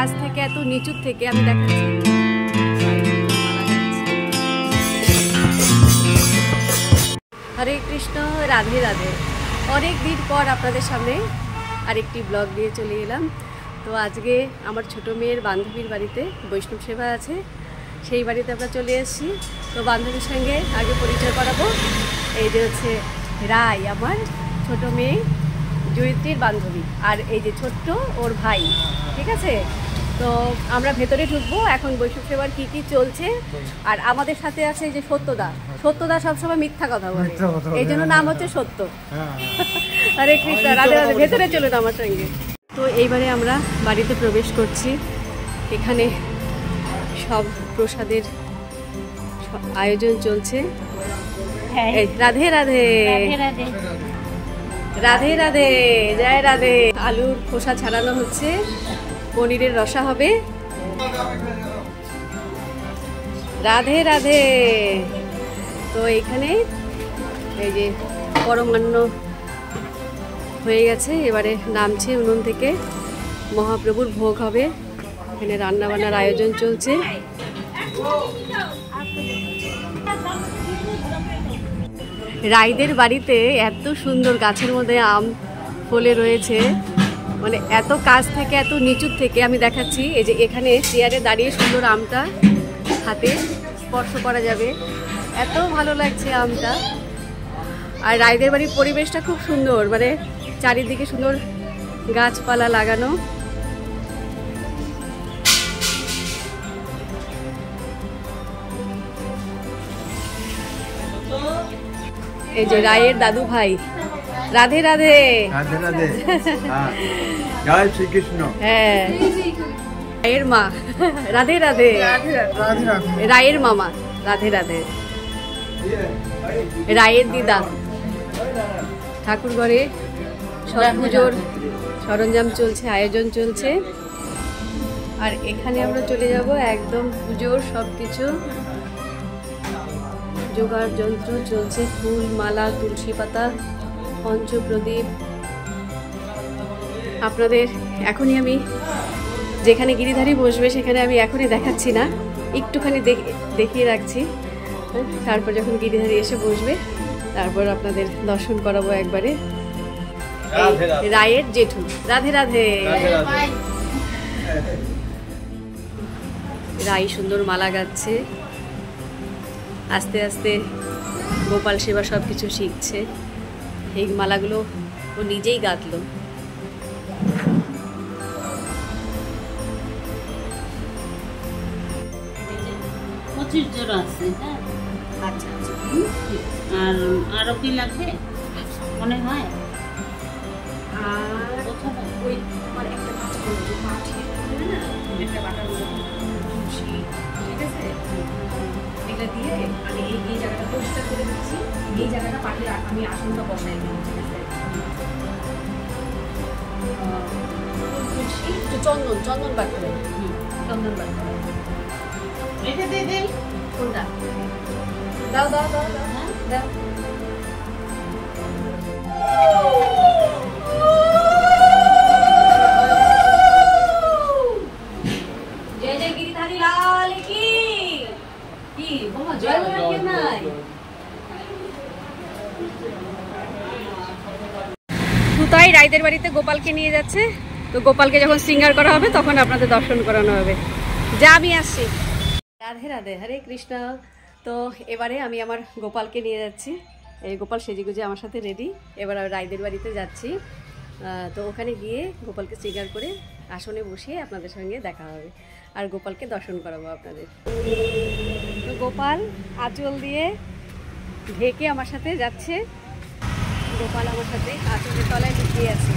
কাছ থেকে এত নিচু থেকে আমি দেখাচ্ছি। হরে কৃষ্ণ, রাধে রাধে। অনেক দিন পর আপনাদের সামনে আরেকটি ব্লগ নিয়ে চলে এলাম। তো আজকে আমার ছোটো মেয়ের বান্ধবীর বাড়িতে বৈষ্ণব সেবা আছে, সেই বাড়িতে আমরা চলে এসেছি। তো বান্ধবীর সঙ্গে আগে পরিচয় করাবো। এই যে হচ্ছে রায়, আমার ছোটো মেয়ে জয়িত্রীর বান্ধবী, আর এই যে ছোট্ট ওর ভাই। ঠিক আছে, তো আমরা ভেতরে ঢুকবো এখন। বৈষ্ণব সেবার কী কী চলছে, আর আমাদের সাথে আছে এই যে সত্যদা। সত্যদা সবসময় মিথ্যা কথা বলে, এই জন্য নাম হচ্ছে সত্য। হরে কৃষ্ণ, রাধে রাধে। ভেতরে চলুন আমার সঙ্গে। তো এইবারে আমরা বাড়িতে প্রবেশ করছি। এখানে সব প্রসাদের আয়োজন চলছে। রাধে রাধে, রাধে রাধে, জয় রাধে। আলুর খোসা ছাড়ানো হচ্ছে, পনিরের রসা হবে। রাধে রাধে। তো এখানে এই যে পরমান্ন হয়ে গেছে, এবারে নামছে উনুন থেকে, মহাপ্রভুর ভোগ হবে। এখানে রান্নাবান্নার আয়োজন চলছে। রায়দের বাড়িতে এত সুন্দর গাছের মধ্যে আম ফলে রয়েছে, মানে এত কাছ থেকে এত নিচু থেকে আমি দেখাচ্ছি। এই যে এখানে চেয়ারে দাঁড়িয়ে সুন্দর আমটা হাতে স্পর্শ করা যাবে, এত ভালো লাগছে আমটা। আর রায়দের বাড়ির পরিবেশটা খুব সুন্দর, মানে চারিদিকে সুন্দর গাছপালা লাগানো। এই যে রায়ের দাদু ভাই। রাধে রাধে, রাধে রাধে, জয় শ্রীকৃষ্ণ। হ্যাঁ, রায়ের মা। রাধে রাধে, রায়ের মামা। রাধে রাধে, রায়ের দিদা। ঠাকুর ঘরে সব পুজোর সরঞ্জাম চলছে, আয়োজন চলছে। আর এখানে আমরা চলে যাব একদম পুজোর সব কিছু জোগাড় যন্ত্র চলছে, ফুল মালা, তুলসী পাতা, পঞ্চপ্রদীপ। আপনাদের এখনই আমি যেখানে গিরিধারী বসবে সেখানে আমি এখনই দেখাচ্ছি না, একটুখানি দেখিয়ে রাখছি। তারপর যখন গিরিধারী এসে বসবে তারপর আপনাদের দর্শন করাবো একবারে। রায়ের জেঠু। রাধে রাধে। রাই সুন্দর মালা গাচ্ছে, আস্তে আস্তে গোপাল সেবা সব কিছু শিখছে। এই মালাগুলো ও নিজেই গাঁথলো। আচ্ছা আচ্ছা, আর আরো কি লাগবে মনে হয়? আর ওই আমার একটা কাজ করবো, একটা বাটার খুশি। ঠিক আছে, এটা দিয়ে আমি এই জায়গাটা পরিষ্কার করে দিচ্ছি। এই জায়গাটা পাঠিয়ে আমি আসনটা বসাই দিই। ঠিক আছে, চন্দন চন্দন বাটতে হবে। চন্দন বাটতে হবে। এটা দিয়ে দিন। কোনটা? দাও দাও দাও দাও, দাও। জয় জয় গিরিধারী লাল কি। কি বাবা, জয় বলার কে নাই? তুতাই রায়দের বাড়িতে গোপালকে নিয়ে যাচ্ছে। তো গোপালকে যখন শৃঙ্গার করা হবে তখন আপনাদের দর্শন করানো হবে। যা, আমি আসছি। রাধে রাধে, হরে কৃষ্ণ। তো এবারে আমি আমার গোপালকে নিয়ে যাচ্ছি। এই গোপাল সেজেগুজে আমার সাথে রেডি। এবার আমি রায়দের বাড়িতে যাচ্ছি। তো ওখানে গিয়ে গোপালকে শৃঙ্গার করে আসনে বসিয়ে আপনাদের সঙ্গে দেখা হবে, আর গোপালকে দর্শন করাবো আপনাদের। তো গোপাল আঁচল দিয়ে ঢেকে আমার সাথে যাচ্ছে। গোপাল আমার সাথে আঁচলের তলায় লুকিয়ে আছে।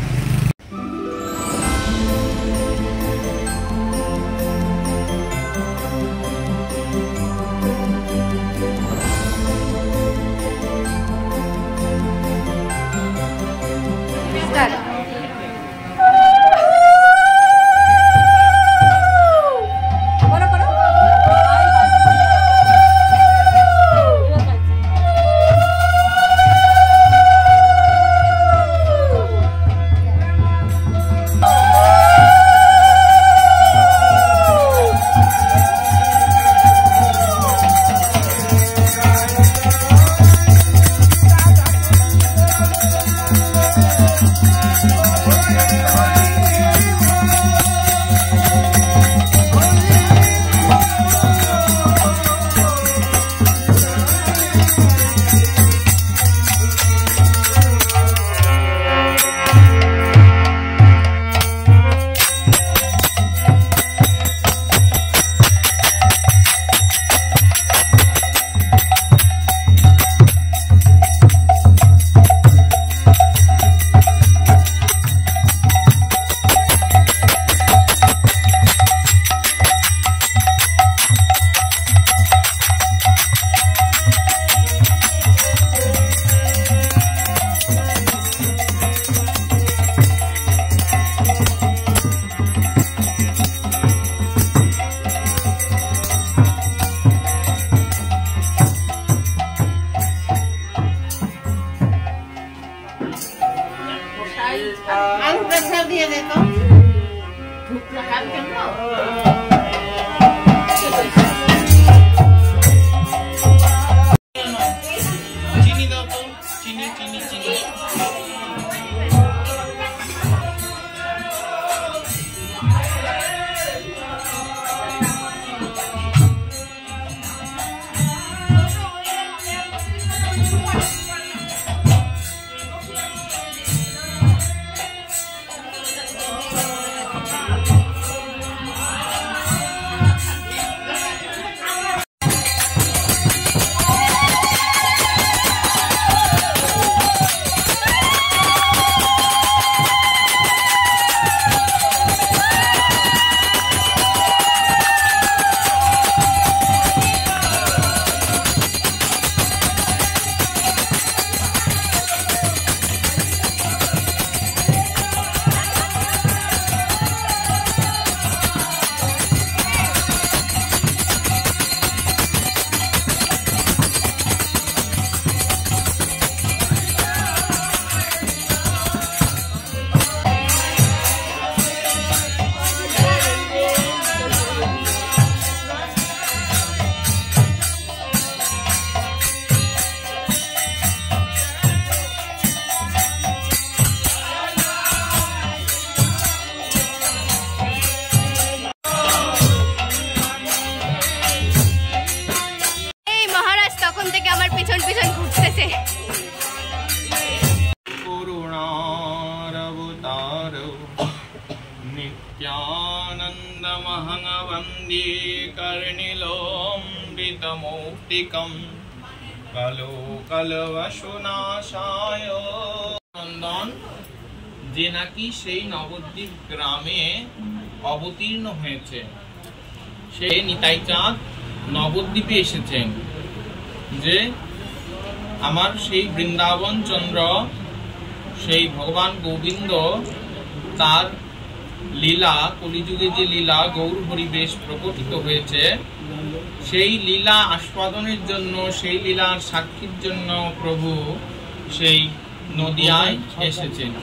দিয়ে দে তো ধূপ লাগান কেন চিনি দাও তো চিনি চিনি চিনি नित्यानन्दमहं वन्दे कर्णिलोम्बितमौक्तिकं कलोकलवशुनाशाय नन्दन যে নাকি সেই নবদ্বীপ গ্রামে অবতীর্ণ হয়েছে সে নিতাই চাঁদ নবদ্বীপে এসেছেন যে আমার সেই বৃন্দাবন চন্দ্র সেই ভগবান গোবিন্দ তার লীলা কলিযুগে যে লীলা গৌর হরিবেশ প্রকটিত হয়েছে সেই লীলা আস্বাদনের জন্য সেই লীলার সাক্ষীর জন্য প্রভু সেই নদিয়ায় এসেছেন।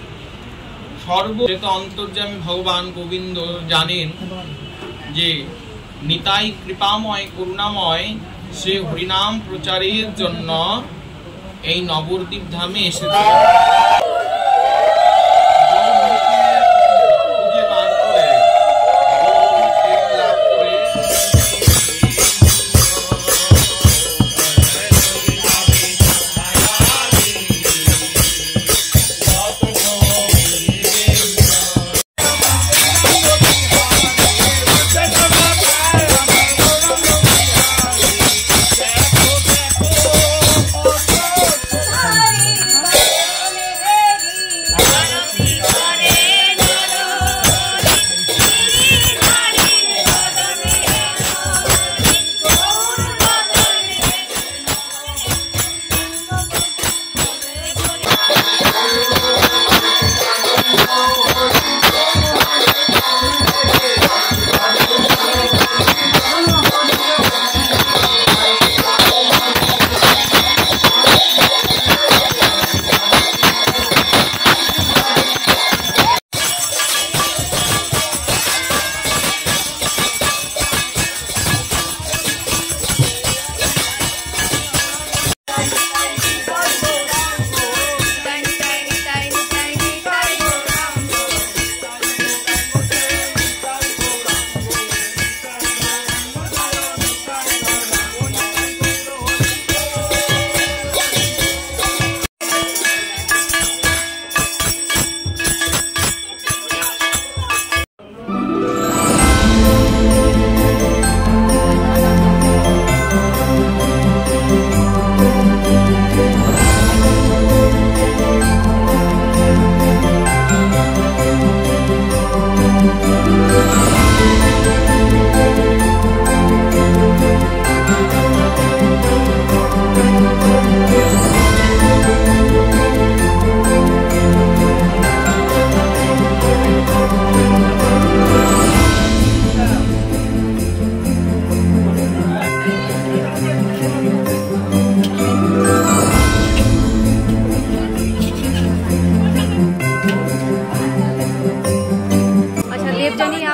সর্বত অন্তর্যামী ভগবান গোবিন্দ জানেন যে নিতাই কৃপাময় করুণাময় সে হরিনাম প্রচারের জন্য এই নবদ্বীপ ধামে এসেছে।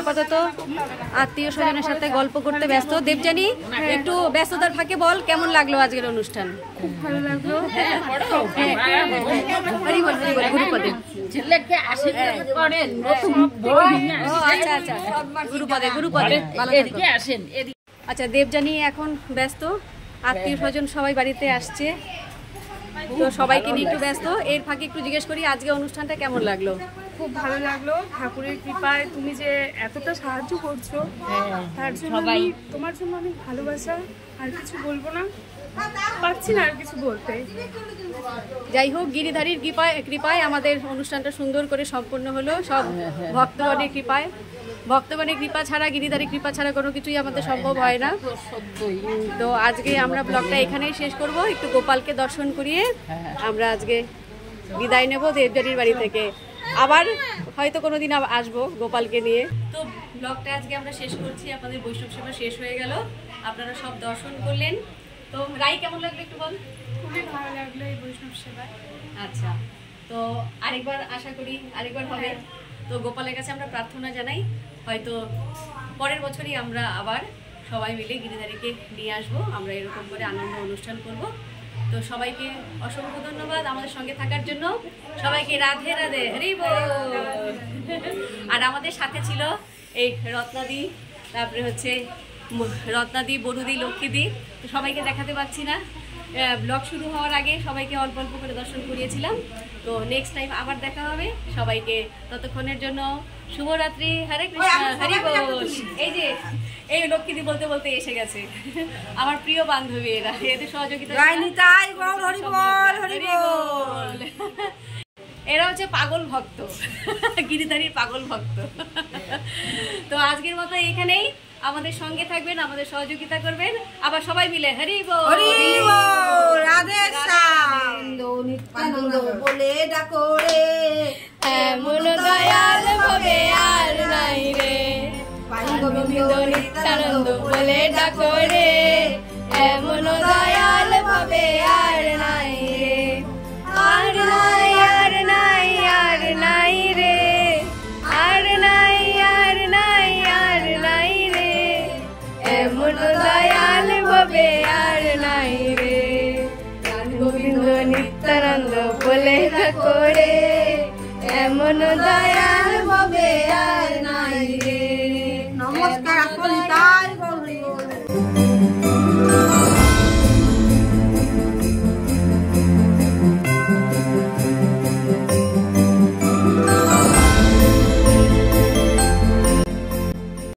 আপাতত আত্মীয় স্বজনের সাথে গল্প করতে ব্যস্ত। দেবযানী, একটু ব্যস্ততার ফাঁকে বল কেমন লাগলো আজকের অনুষ্ঠান? খুব ভালো লাগলো। হরি বল, হরি বল, গুরুপদে। ছেলেকে আশীর্বাদ করেন। ও আচ্ছা আচ্ছা, গুরুপদে গুরুপদে, ভালো থাকো। আসেন। আচ্ছা, দেবযানী এখন ব্যস্ত, আত্মীয় স্বজন সবাই বাড়িতে আসছে, তো সবাইকে নিয়ে একটু ব্যস্ত। এর ফাঁকে একটু জিজ্ঞেস করি আজকে অনুষ্ঠানটা কেমন লাগলো? খুব ভালো লাগলো। ঠাকুরের কৃপায় তুমি যে এতটা সাহায্য করছো তার জন্য তোমার জন্য অনেক ভালোবাসা। আর কিছু বলবো না, পারছি না আর কিছু বলতে। যাই হোক, গিরিধারীর কৃপায় আমাদের অনুষ্ঠানটা সুন্দর করে সম্পন্ন হলো, সব ভক্তগণের কৃপায়। ভক্তগণের কৃপা ছাড়া, গিরিধারীর কৃপা ছাড়া কোনো কিছুই আমাদের সম্ভব হয় না। তো আজকে আমরা ব্লগটা এখানেই শেষ করব। একটু গোপালকে দর্শন করিয়ে আমরা আজকে বিদায় নেব দেবযানীর বাড়ি থেকে। আবার হয়তো কোনোদিন আসবো গোপালকে নিয়ে। তো ব্লগটা আজকে আমরা শেষ করছি। আপনাদের বৈষ্ণব সেবা শেষ হয়ে গেল, আপনারা সব দর্শন করলেন। তো রাই কেমন লাগলো একটু বল? খুবই ভালো লাগলো এই বৈষ্ণব সেবায়। আচ্ছা, তো আরেকবার আশা করি আরেকবার হবে। তো গোপালের কাছে আমরা প্রার্থনা জানাই, হয়তো পরের বছরই আমরা আবার সবাই মিলে গিরিধারীকে নিয়ে আসবো, আমরা এরকম করে আনন্দ অনুষ্ঠান করব। তো সবাইকে অসংখ্য ধন্যবাদ আমাদের সঙ্গে থাকার জন্য। সবাইকে রাধে রাধে, হরি বল। আর আমাদের সাথে ছিল এই রত্নাদি, তারপরে হচ্ছে রত্নাদি, বরুদি, লক্ষ্মীদি। তো সবাইকে দেখাতে পারছি না, ব্লগ শুরু হওয়ার আগে সবাইকে অল্প অল্প করে দর্শন করিয়েছিলাম। তো নেক্সট টাইম আবার দেখা হবে। সবাইকে ততক্ষণের জন্য শুভরাত্রি, হরে কৃষ্ণ, হরি বল। এই যে এই লক্ষ্মীদি বলতে বলতে এসে গেছে, আমার প্রিয় বান্ধবী, এরা এদের সহযোগিতা। এরা হচ্ছে পাগল ভক্ত, গিরিধারীর পাগল ভক্ত। তো আজকের মতো এখানেই, আমাদের সঙ্গে থাকবেন, আমাদের সহযোগিতা করবেন। আবার সবাই মিলে হরি বল, হরি বল, রাধে শ্যাম, নিত্যানন্দ বলে ডাকো রে, এমন দয়াল ভাবে আর নাই রে। গোবিন্দ নিত্যানন্দ বলে ডাকো রে, এমন দয়াল ভাবে আর নাই রে। আর নাই, আর নাই, আর নাই রে, আর নাই, আর নাই, আর নাই রে, এমন দয়াল ভাবে আর নাই রে। গোবিন্দ নিত্যানন্দ বলে ডাকো রে, এমন দয়াল ভাবে আর নাই।